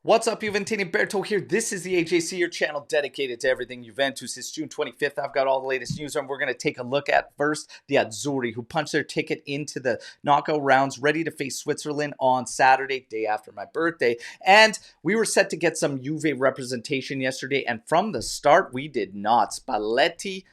What's up, Juventini? Alberto here. This is the AJC, your channel dedicated to everything Juventus. It's June 25th. I've got all the latest news, and we're going to take a look at first the Azzurri, who punched their ticket into the knockout rounds, ready to face Switzerland on Saturday, day after my birthday. And we were set to get some Juve representation yesterday, and from the start, we did not. Spalletti,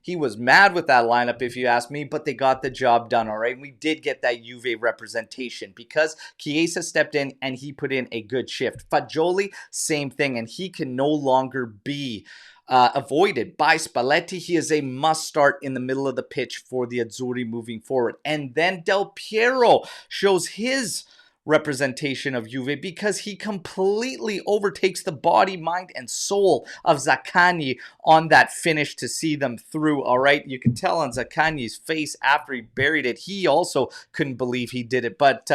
he was mad with that lineup, if you ask me, but they got the job done, all right? We did get that Juve representation because Chiesa stepped in and he put in a good shift. Fagioli, same thing, and he can no longer be avoided by Spalletti. He is a must start in the middle of the pitch for the Azzurri moving forward. And then Del Piero shows his representation of Juve because he completely overtakes the body, mind, and soul of Zaccagni on that finish to see them through, all right? You can tell on Zaccagni's face after he buried it, he also couldn't believe he did it. But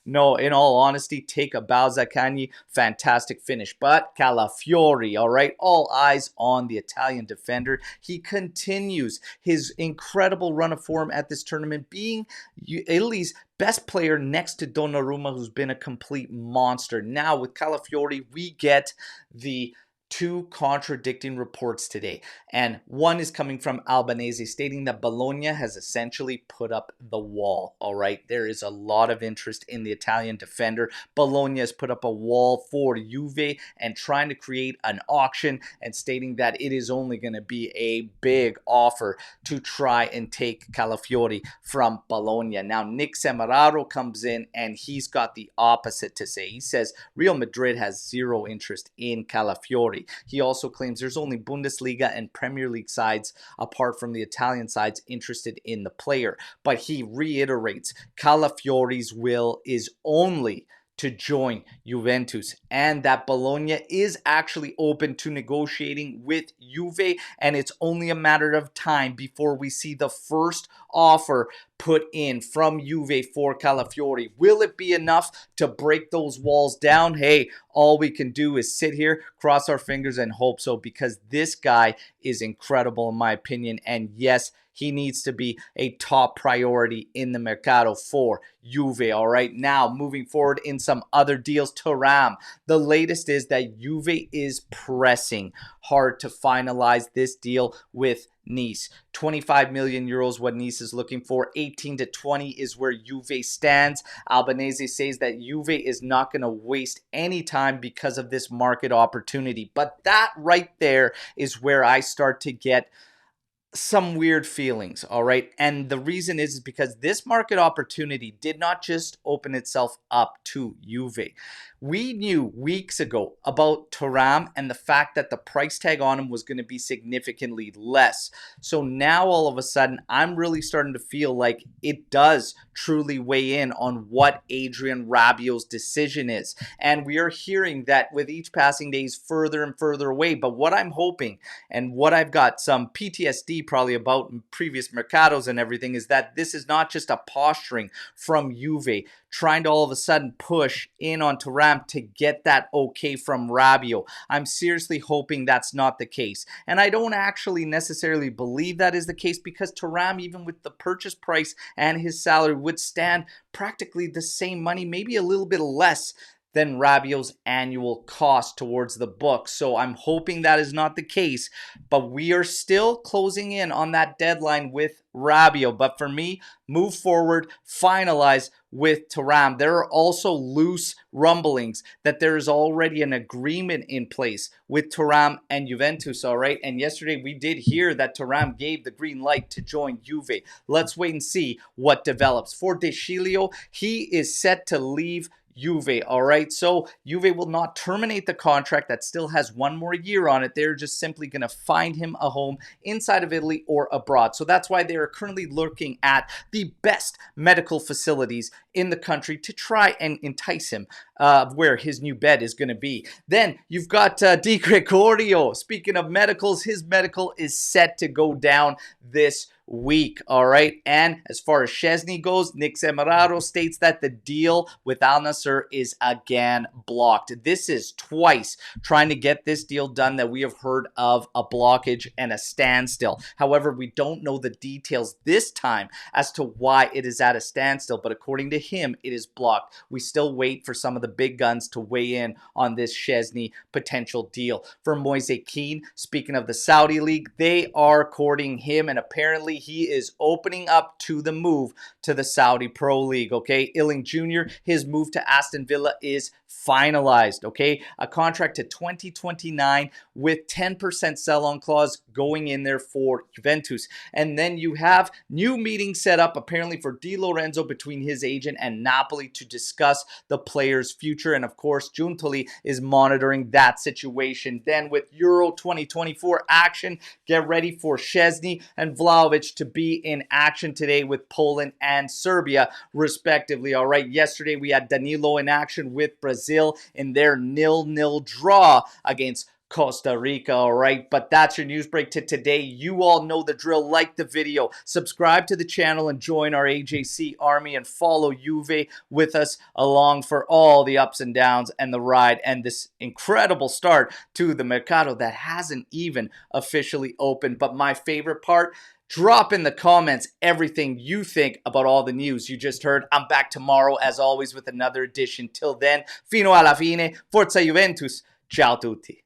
no, in all honesty, take a bow, Zaccagni. Fantastic finish. But Calafiori, all right? All eyes on the Italian defender. He continues his incredible run of form at this tournament, being Italy's best player next to Donnarumma, who's been a complete monster. Now, with Calafiori, we get the two contradicting reports today, and one is coming from Albanese stating that Bologna has essentially put up the wall. All right, there is a lot of interest in the Italian defender. Bologna has put up a wall for Juve and trying to create an auction, and stating that it is only going to be a big offer to try and take Calafiori from Bologna. Now, Nick Semeraro comes in and he's got the opposite to say. He says Real Madrid has zero interest in Calafiori. He also claims there's only Bundesliga and Premier League sides, apart from the Italian sides, interested in the player. But he reiterates Calafiori's will is only to join Juventus, and that Bologna is actually open to negotiating with Juve, and it's only a matter of time before we see the first offer put in from Juve for Calafiori. Will it be enough to break those walls down? Hey, all we can do is sit here, cross our fingers, and hope so, because this guy is incredible in my opinion, and yes, he needs to be a top priority in the mercato for Juve, all right? Now, moving forward in some other deals, Thuram. The latest is that Juve is pressing hard to finalize this deal with Nice. 25 million euros what Nice is looking for. 18 to 20 is where Juve stands. Albanese says that Juve is not going to waste any time because of this market opportunity. But that right there is where I start to get some weird feelings, all right? And the reason is because this market opportunity did not just open itself up to Juve. We knew weeks ago about Thuram and the fact that the price tag on him was going to be significantly less. So now all of a sudden, I'm really starting to feel like it does truly weigh in on what Adrian Rabiot's decision is. And we are hearing that with each passing day, he's further and further away. But what I'm hoping, and what I've got some PTSD probably about in previous mercatos and everything, is that this is not just a posturing from Juve trying to all of a sudden push in on Thuram to get that okay from Rabiot. I'm seriously hoping that's not the case. And I don't actually necessarily believe that is the case, because Thuram, even with the purchase price and his salary, would stand practically the same money, maybe a little bit less than Rabiot's annual cost towards the book. So I'm hoping that is not the case, but we are still closing in on that deadline with Rabiot. But for me, move forward, finalize with Thuram. There are also loose rumblings that there is already an agreement in place with Thuram and Juventus, all right? And yesterday we did hear that Thuram gave the green light to join Juve. Let's wait and see what develops. For De Sciglio, he is set to leave Juve, all right? So Juve will not terminate the contract that still has one more year on it. They're just simply going to find him a home inside of Italy or abroad. So that's why they are currently looking at the best medical facilities in the country to try and entice him where his new bed is going to be. Then you've got Di Gregorio. Speaking of medicals, his medical is set to go down this week. All right. And as far as Szczesny goes, Nick Semeraro states that the deal with Al Nassr is again blocked. This is twice trying to get this deal done that we have heard of a blockage and a standstill. However, we don't know the details this time as to why it is at a standstill, but according to him, it is blocked. We still wait for some of the big guns to weigh in on this Szczesny potential deal. For Moise Kean, speaking of the Saudi League, they are courting him, and apparently he is opening up to the move to the Saudi Pro League, okay? Illing Jr., his move to Aston Villa is finalized, okay? A contract to 2029 with 10% sell-on clause going in there for Juventus. And then you have new meetings set up apparently for Di Lorenzo between his agent and Napoli to discuss the player's future. And of course, Giuntoli is monitoring that situation. Then with Euro 2024 action, get ready for Szczesny and Vlahovic to be in action today with Poland and Serbia, respectively. All right, yesterday we had Danilo in action with Brazil in their 0-0 draw against Costa Rica, all right? But that's your news break to today. You all know the drill. Like the video, subscribe to the channel, and join our AJC army, and follow Juve with us along for all the ups and downs and the ride and this incredible start to the mercato that hasn't even officially opened. But my favorite part, drop in the comments everything you think about all the news you just heard. I'm back tomorrow, as always, with another edition. Till then, fino alla fine, forza Juventus, ciao tutti.